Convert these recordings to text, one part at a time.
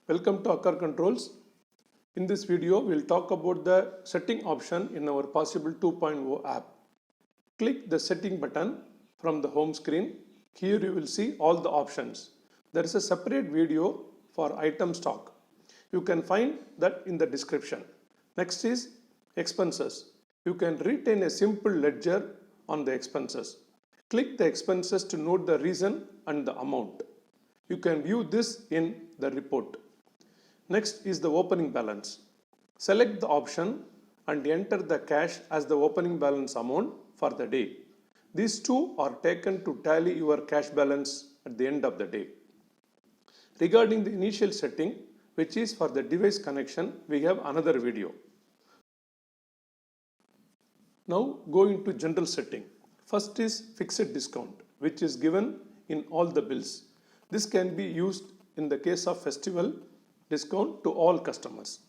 Welcome to Occur Controls. In this video, we'll talk about the setting option in our Possible 2.0 app. Click the setting button from the home screen. Here you will see all the options. There is a separate video for item stock. You can find that in the description. Next is expenses. You can retain a simple ledger on the expenses. Click the expenses to note the reason and the amount. You can view this in the report. Next is the opening balance. Select the option and enter the cash as the opening balance amount for the day. These two are taken to tally your cash balance at the end of the day. Regarding the initial setting, which is for the device connection, we have another video. Now go into general setting. First is fixed discount, which is given in all the bills. This can be used in the case of festival discount to all customers.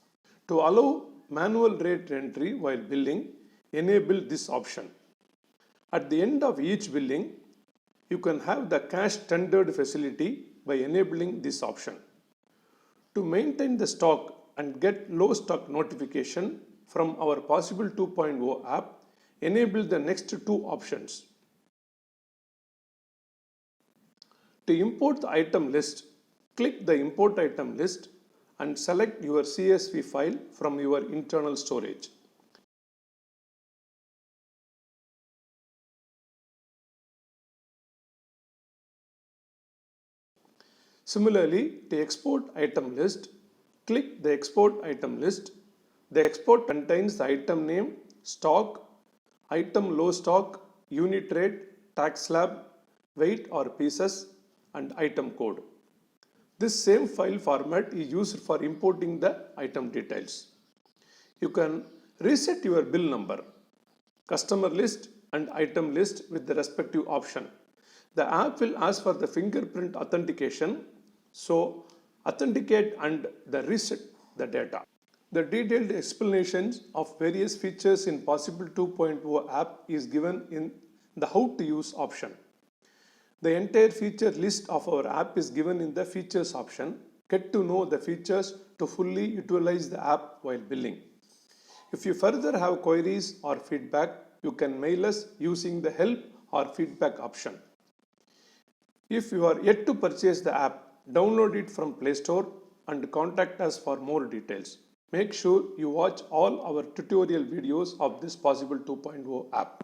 To allow manual rate entry while billing, enable this option. At the end of each billing, you can have the cash tendered facility by enabling this option. To maintain the stock and get low stock notification from our Possible 2.0 app, enable the next two options. To import the item list, click the Import Item List and select your CSV file from your internal storage. Similarly, to export item list, click the Export Item List. The export contains the item name, stock, item low stock, unit rate, tax slab, weight or pieces, and item code. This same file format is used for importing the item details. You can reset your bill number, customer list, and item list with the respective option. The app will ask for the fingerprint authentication, so authenticate and reset the data. The detailed explanations of various features in Possible 2.0 app is given in the How to Use option. The entire feature list of our app is given in the Features option. Get to know the features to fully utilize the app while billing. If you further have queries or feedback, you can mail us using the Help or Feedback option. If you are yet to purchase the app, download it from Play Store and contact us for more details. Make sure you watch all our tutorial videos of this Possible 2.0 app.